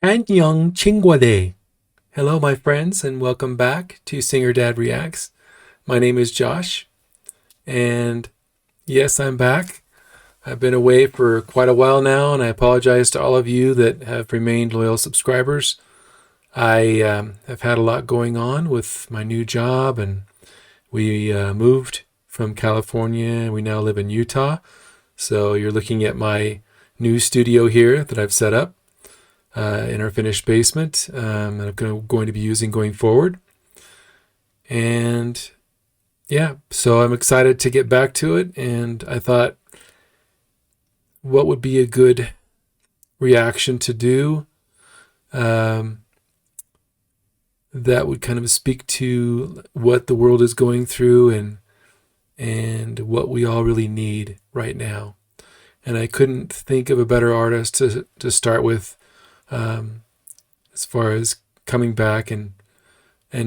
Annyeong Chingwade. Hello, my friends, and welcome back to Singer Dad Reacts. My name is Josh, and yes, I'm back. I've been away for quite a while now, and I apologize to all of you that have remained loyal subscribers. I have had a lot going on with my new job, and we moved from California. We now live in Utah. So you're looking at my new studio here that I've set up in our finished basement that I'm going to be using going forward. And yeah, so I'm excited to get back to it. And I thought, what would be a good reaction to do that would kind of speak to what the world is going through and what we all really need right now. And I couldn't think of a better artist to start with as far as coming back and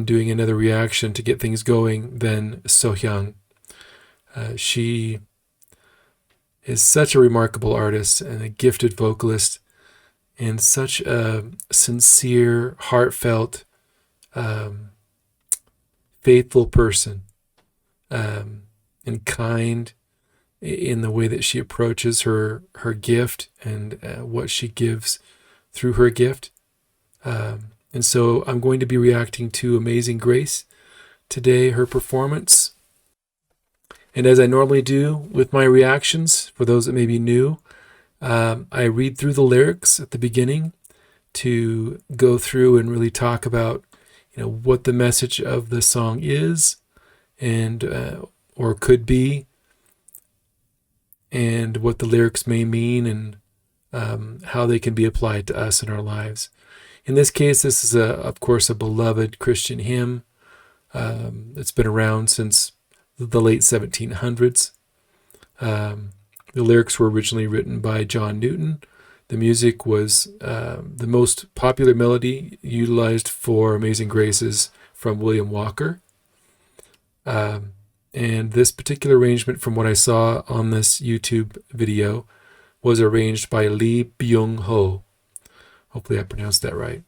doing another reaction to get things going than Sohyang. She is such a remarkable artist and a gifted vocalist and such a sincere, heartfelt, faithful person, and kind in the way that she approaches her gift and what she gives through her gift. And so I'm going to be reacting to Amazing Grace today, her performance. And as I normally do with my reactions, for those that may be new, I read through the lyrics at the beginning to go through and really talk about, what the message of the song is, and or could be, and what the lyrics may mean, and how they can be applied to us in our lives. In this case, this is, of course, a beloved Christian hymn. It's been around since the late 1700s. The lyrics were originally written by John Newton. The music was the most popular melody utilized for Amazing Graces from William Walker. And this particular arrangement, from what I saw on this YouTube video, was arranged by Lee Byung-ho. Hopefully I pronounced that right.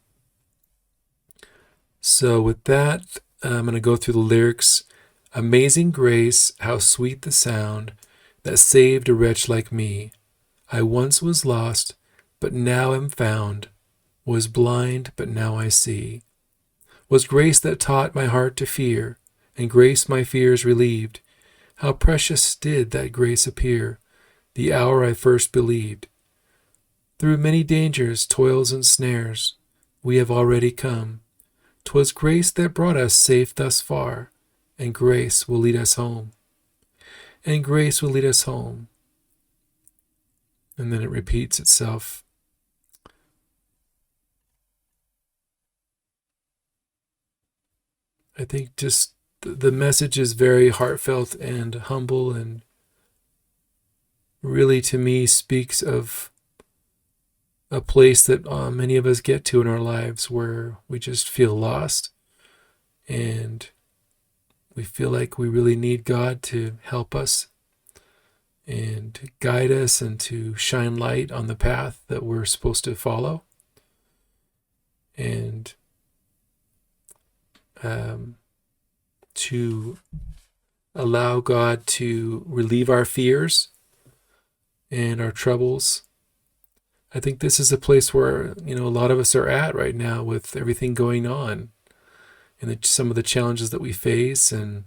So with that, I'm going to go through the lyrics. Amazing grace, how sweet the sound that saved a wretch like me. I once was lost, but now am found, was blind, but now I see. Was grace that taught my heart to fear, and grace my fears relieved. How precious did that grace appear, the hour I first believed. Through many dangers, toils, and snares, we have already come. 'Twas grace that brought us safe thus far, and grace will lead us home. And grace will lead us home. And then it repeats itself. I think just the message is very heartfelt and humble, and really, to me, speaks of a place that many of us get to in our lives where we just feel lost and we feel like we really need God to help us and to guide us and to shine light on the path that we're supposed to follow. And to allow God to relieve our fears and our troubles. I think this is a place where, a lot of us are at right now with everything going on and some of the challenges that we face and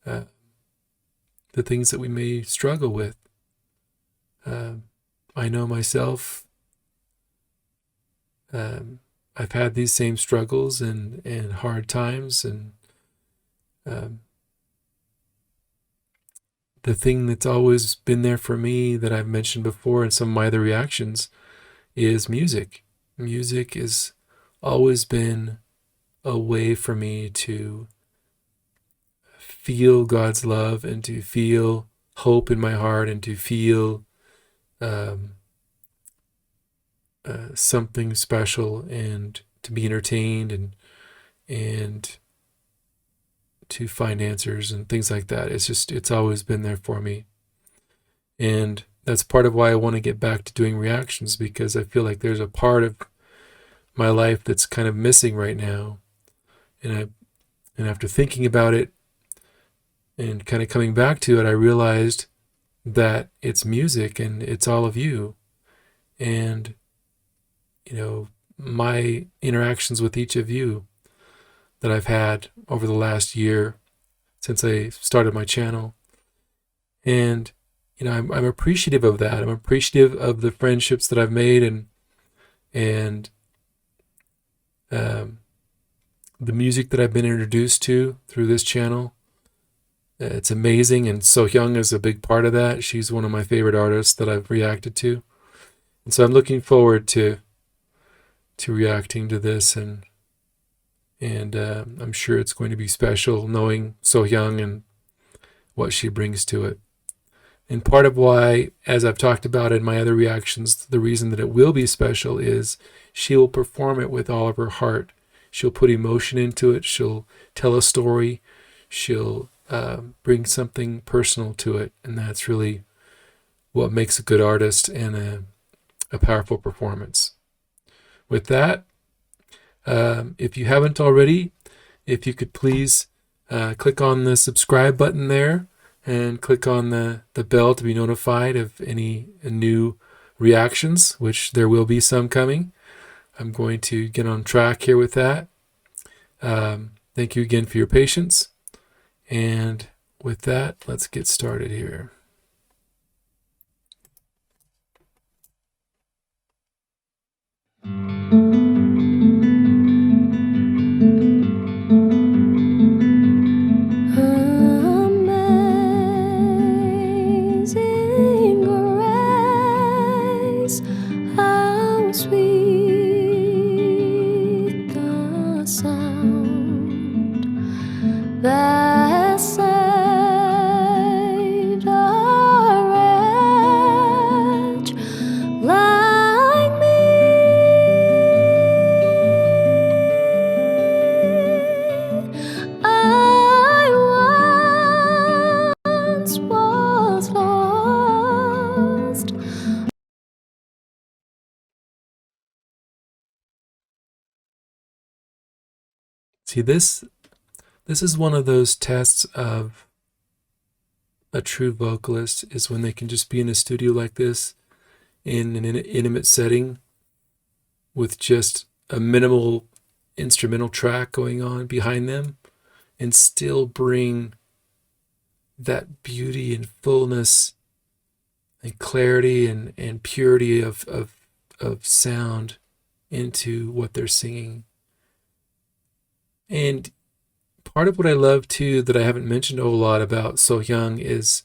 the things that we may struggle with. I know myself, I've had these same struggles and hard times, and the thing that's always been there for me that I've mentioned before in some of my other reactions is music. Music has always been a way for me to feel God's love and to feel hope in my heart and to feel something special and to be entertained and to find answers and things like that. It's always been there for me. And that's part of why I want to get back to doing reactions, because I feel like there's a part of my life that's kind of missing right now. And after thinking about it and kind of coming back to it, I realized that it's music and it's all of you. And, my interactions with each of you that I've had over the last year since I started my channel. And, I'm appreciative of that. I'm appreciative of the friendships that I've made and the music that I've been introduced to through this channel. It's amazing, and Sohyung is a big part of that. She's one of my favorite artists that I've reacted to. And so I'm looking forward to reacting to this, and I'm sure it's going to be special knowing Sohyung and what she brings to it. And part of why, as I've talked about in my other reactions, the reason that it will be special is she will perform it with all of her heart. She'll put emotion into it. She'll tell a story. She'll bring something personal to it. And that's really what makes a good artist and a powerful performance. With that, if you haven't already, if you could please click on the subscribe button there and click on the bell to be notified of any new reactions, which there will be some coming. I'm going to get on track here with that. Thank you again for your patience. And with that, let's get started here. Amazing grace, how sweet the sound that saved a wretch like me. I once was lost. See, this is one of those tests of a true vocalist, is when they can just be in a studio like this in an intimate setting with just a minimal instrumental track going on behind them and still bring that beauty and fullness and clarity and purity of sound into what they're singing. And part of what I love too, that I haven't mentioned a whole lot about Sohyung, is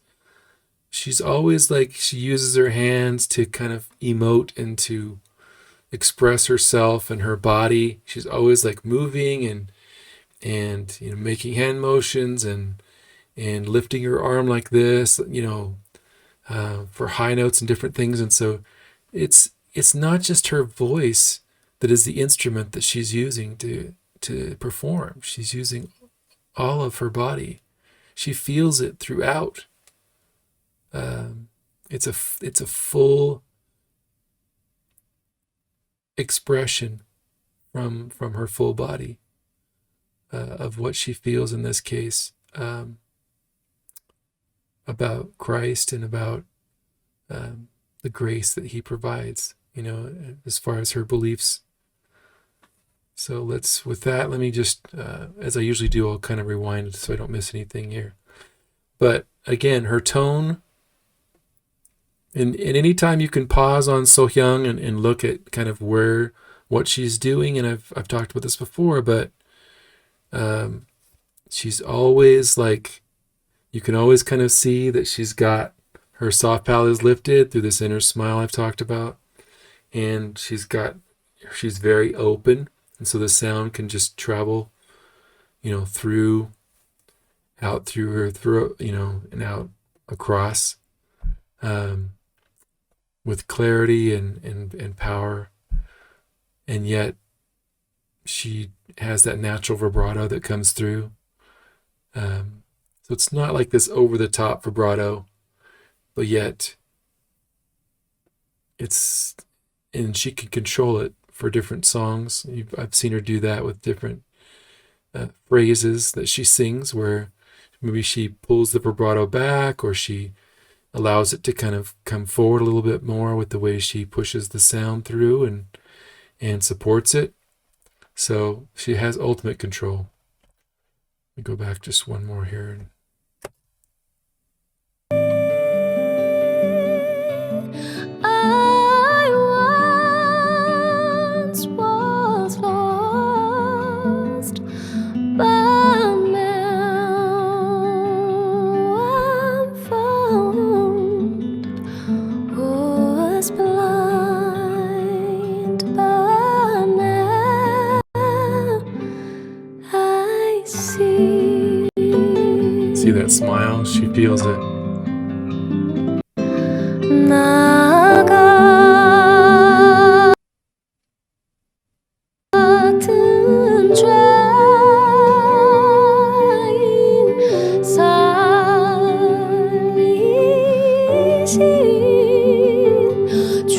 she's always like, she uses her hands to kind of emote and to express herself and her body. She's always like moving and making hand motions and lifting her arm like this, for high notes and different things. And so it's not just her voice that is the instrument that she's using to perform. She's using all of her body. She feels it throughout. It's a full expression from her full body of what she feels in this case, about Christ and about the grace that he provides, as far as her beliefs. So with that, let me just, as I usually do, I'll kind of rewind so I don't miss anything here. But again, her tone, and any time you can pause on Sohyung and look at kind of what she's doing, and I've talked about this before, but she's always like, you can always kind of see that she's got her soft palate is lifted through this inner smile I've talked about, and she's very open, and so the sound can just travel, out through her throat, and out across, with clarity and power, and yet she has that natural vibrato that comes through. So it's not like this over the top vibrato, but yet it's and she can control it for different songs. I've seen her do that with different phrases that she sings, where maybe she pulls the vibrato back, or she allows it to kind of come forward a little bit more with the way she pushes the sound through and supports it. So she has ultimate control. Let me go back just one more here. I once was lost, but now I'm found. Was blind, but now I see. See that smile? She feels it. 나 같은 죄인 살리신 주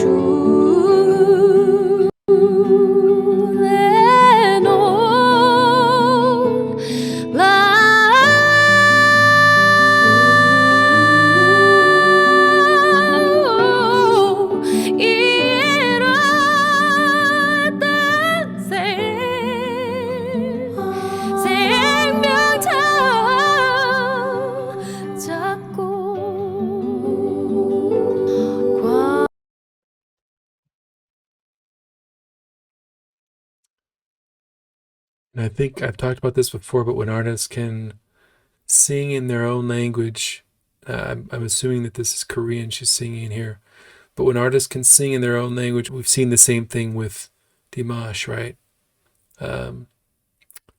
And I think I've talked about this before, but when artists can sing in their own language, I'm assuming that this is Korean she's singing here, but when artists can sing in their own language, we've seen the same thing with Dimash, right?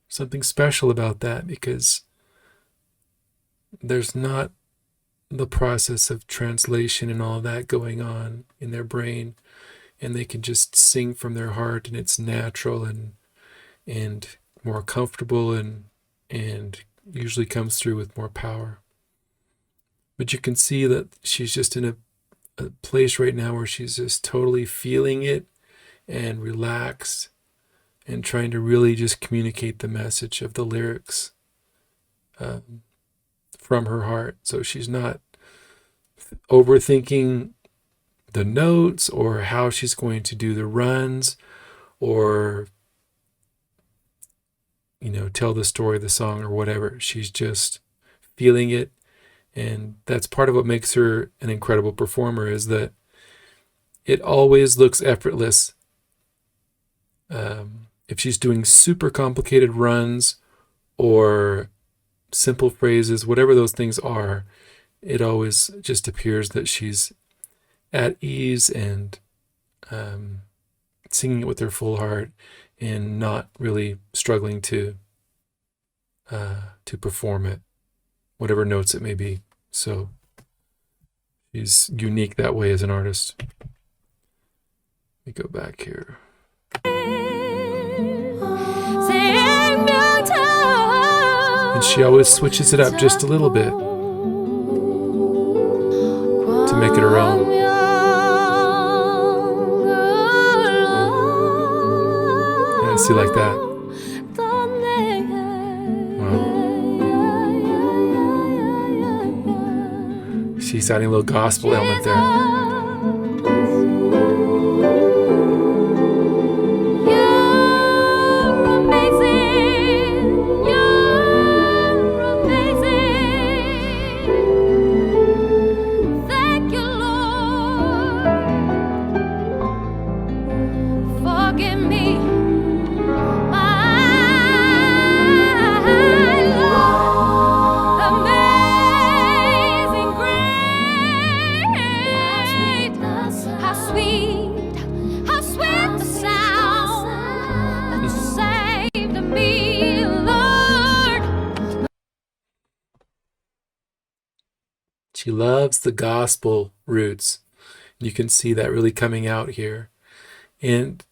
Something special about that, because there's not the process of translation and all that going on in their brain, and they can just sing from their heart, and it's natural and more comfortable and usually comes through with more power. But you can see that she's just in a place right now where she's just totally feeling it and relaxed and trying to really just communicate the message of the lyrics from her heart. So she's not overthinking the notes or how she's going to do the runs or tell the story of the song or whatever. She's just feeling it. And that's part of what makes her an incredible performer, is that it always looks effortless. If she's doing super complicated runs or simple phrases, whatever those things are, it always just appears that she's at ease and singing it with her full heart and not really struggling to perform it, whatever notes it may be. So she's unique that way as an artist. Let me go back here. And she always switches it up just a little bit to make it her own. Yeah, see, like that. Wow. She's adding a little gospel element there. She loves the gospel roots. You can see that really coming out here. And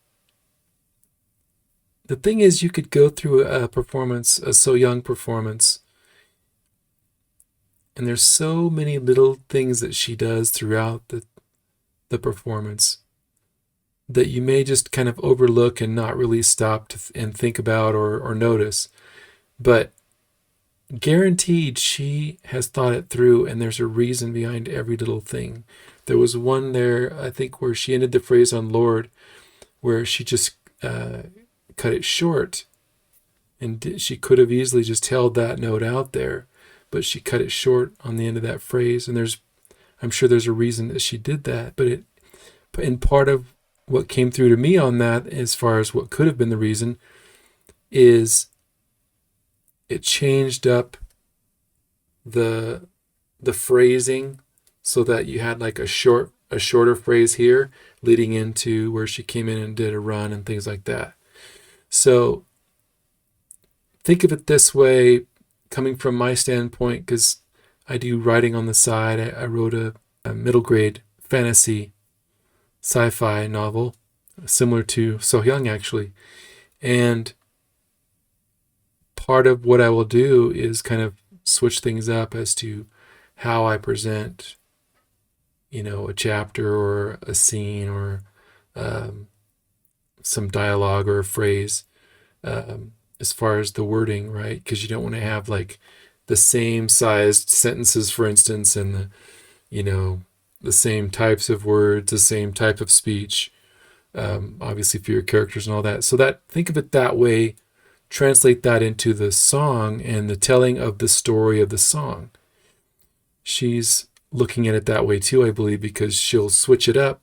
the thing is, you could go through a performance, a So Young performance, and there's so many little things that she does throughout the performance that you may just kind of overlook and not really stop and think about or notice. But guaranteed she has thought it through, and there's a reason behind every little thing. There was one there, I think, where she ended the phrase on Lord, where she just cut it short. And she could have easily just held that note out there, but she cut it short on the end of that phrase. And I'm sure there's a reason that she did that. And part of what came through to me on that, as far as what could have been the reason, is it changed up the phrasing so that you had like a shorter phrase here leading into where she came in and did a run and things like that. So think of it this way, coming from my standpoint, because I do writing on the side. I wrote a middle grade fantasy sci-fi novel, similar to Sohyang actually. And part of what I will do is kind of switch things up as to how I present, a chapter or a scene or some dialogue or a phrase, as far as the wording, right? Because you don't want to have like the same sized sentences, for instance, and the same types of words, the same type of speech, obviously for your characters and all that. So think of it that way, translate that into the song and the telling of the story of the song. She's looking at it that way too, I believe, because she'll switch it up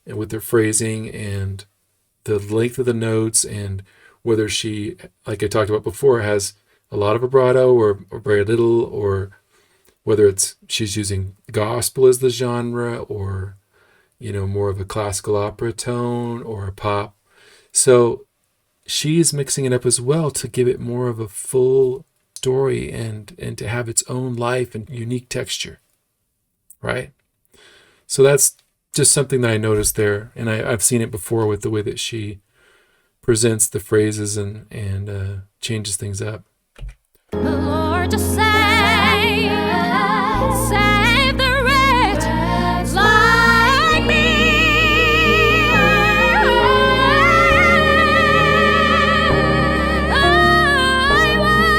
and with her phrasing and the length of the notes, and whether she, like I talked about before, has a lot of vibrato or very little, or whether she's using gospel as the genre or, more of a classical opera tone or a pop. So she's mixing it up as well to give it more of a full story and to have its own life and unique texture, right? So that's just something that I noticed there, and I've seen it before with the way that she presents the phrases and changes things up. The Lord to save the wretch like me. I was lost,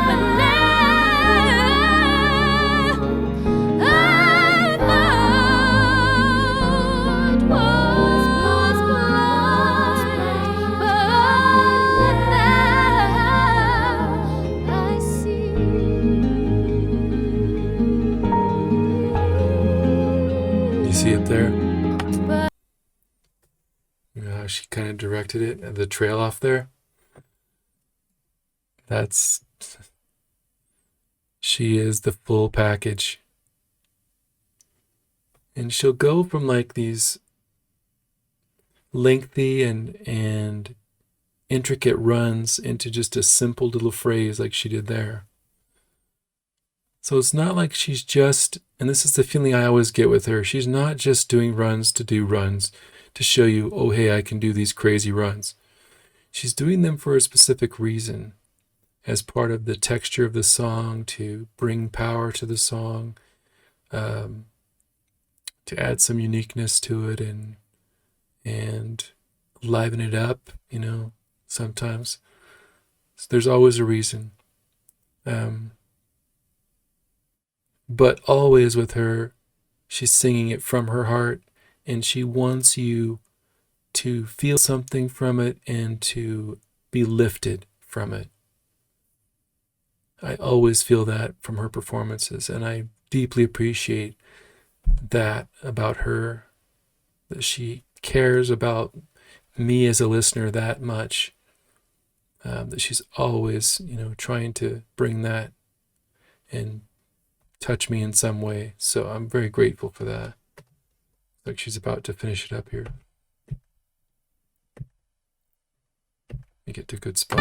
but now I'm found. Was lost, but now I see. You see it there? How she kind of directed it, the trail off there. She is the full package. And she'll go from like these lengthy and intricate runs into just a simple little phrase like she did there. So it's not like she's just, and this is the feeling I always get with her, she's not just doing runs to do runs to show you, oh, hey, I can do these crazy runs. She's doing them for a specific reason, as part of the texture of the song, to bring power to the song, to add some uniqueness to it and liven it up, sometimes. So there's always a reason. But always with her, she's singing it from her heart, and she wants you to feel something from it and to be lifted from it. I always feel that from her performances, and I deeply appreciate that about her, that she cares about me as a listener that much, that she's always, trying to bring that and touch me in some way. So I'm very grateful for that. Like she's about to finish it up here. You get to a good spot.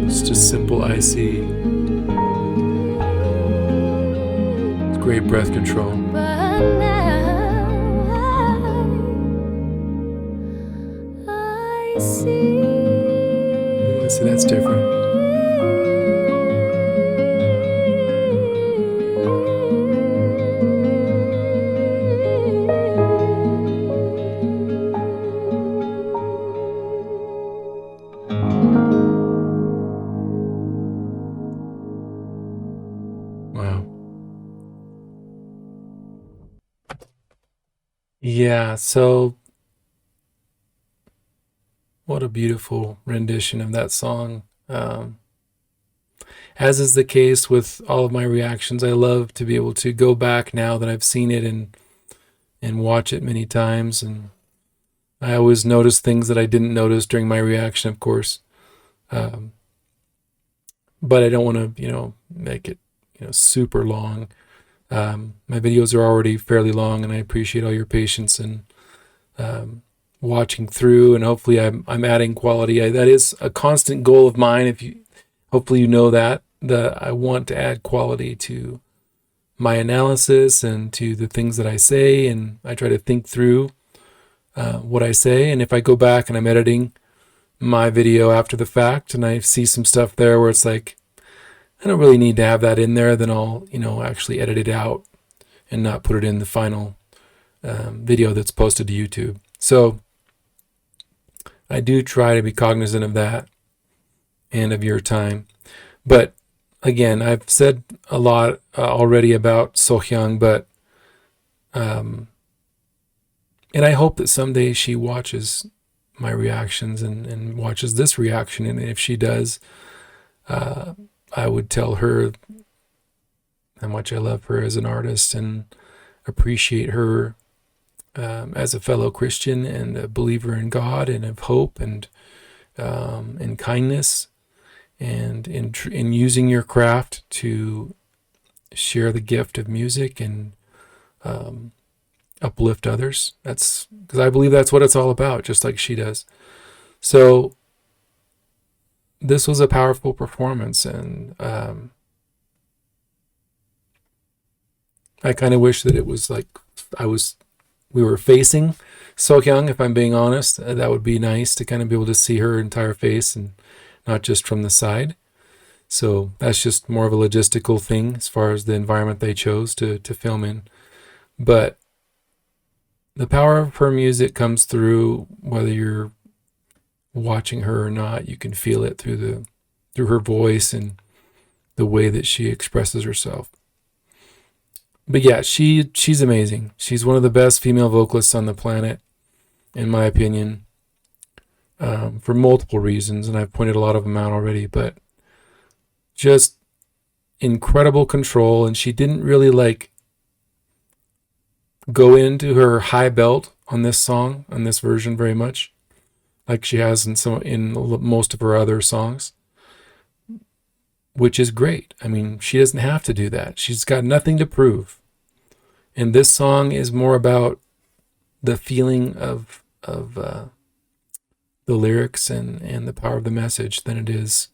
It's just simple I see. It's great breath control. But now See, that's different. Wow. Yeah, so what a beautiful rendition of that song. As is the case with all of my reactions, I love to be able to go back now that I've seen it and watch it many times. And I always notice things that I didn't notice during my reaction, of course. But I don't want to, make it, super long. My videos are already fairly long, and I appreciate all your patience and watching through. And hopefully, I'm adding quality. That is a constant goal of mine. Hopefully you know that I want to add quality to my analysis and to the things that I say, and I try to think through what I say. And if I go back and I'm editing my video after the fact and I see some stuff there where it's like, I don't really need to have that in there, then I'll, actually edit it out and not put it in the final video that's posted to YouTube. So I do try to be cognizant of that and of your time. But again, I've said a lot already about Sohyang, but and I hope that someday she watches my reactions and watches this reaction. And if she does, I would tell her how much I love her as an artist and appreciate her as a fellow Christian and a believer in God and of hope and in kindness and in using your craft to share the gift of music and uplift others. That's because I believe that's what it's all about, just like she does. So this was a powerful performance, and I kind of wish that it was like we were facing Sohyang, if I'm being honest. That would be nice to kind of be able to see her entire face and not just from the side. So that's just more of a logistical thing as far as the environment they chose to film in. But the power of her music comes through whether you're watching her or not. You can feel it through her voice and the way that she expresses herself. But yeah, she's amazing. She's one of the best female vocalists on the planet, in my opinion, for multiple reasons, and I've pointed a lot of them out already. But just incredible control, and she didn't really go into her high belt on this song, on this version, very much like she has in most of her other songs, which is great. I mean, she doesn't have to do that. She's got nothing to prove. And this song is more about the feeling of the lyrics and the power of the message than it is,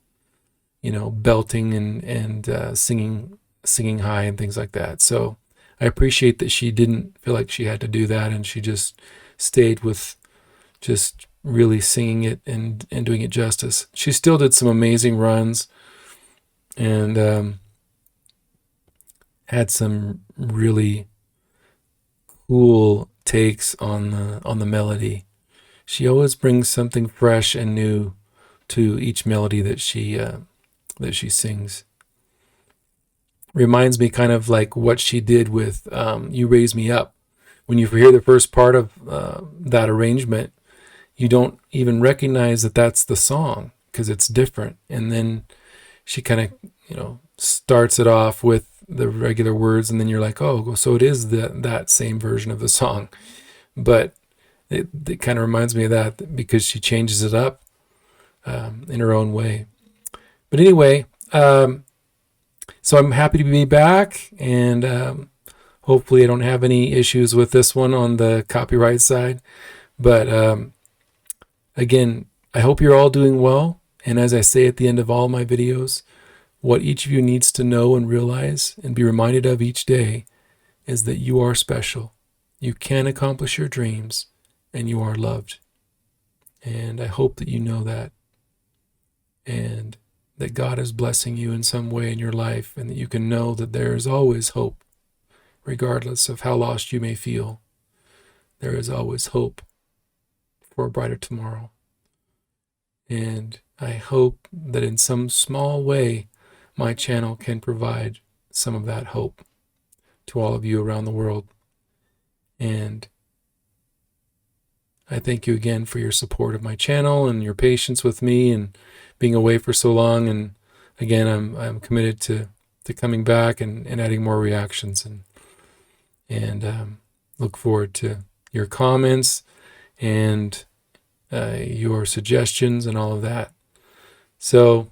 belting and singing high and things like that. So I appreciate that she didn't feel like she had to do that, and she just stayed with just really singing it and doing it justice. She still did some amazing runs and had some really cool takes on the melody. She always brings something fresh and new to each melody that she sings. Reminds me kind of like what she did with You Raise Me Up. When you hear the first part of that arrangement, you don't even recognize that that's the song because it's different. And then she kind of, starts it off with the regular words, and then you're like, oh, so it is that same version of the song. But it kind of reminds me of that because she changes it up in her own way. But anyway, so I'm happy to be back, and hopefully I don't have any issues with this one on the copyright side. But again, I hope you're all doing well. And as I say at the end of all my videos, what each of you needs to know and realize and be reminded of each day is that you are special. You can accomplish your dreams, and you are loved. And I hope that you know that, and that God is blessing you in some way in your life, and that you can know that there is always hope, regardless of how lost you may feel. There is always hope for a brighter tomorrow. And I hope that in some small way, my channel can provide some of that hope to all of you around the world. And I thank you again for your support of my channel and your patience with me and being away for so long. And again, I'm committed to coming back and adding more reactions, and look forward to your comments and your suggestions and all of that. So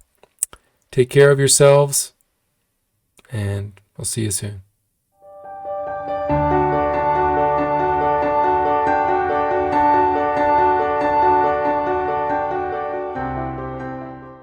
take care of yourselves, and I'll see you soon.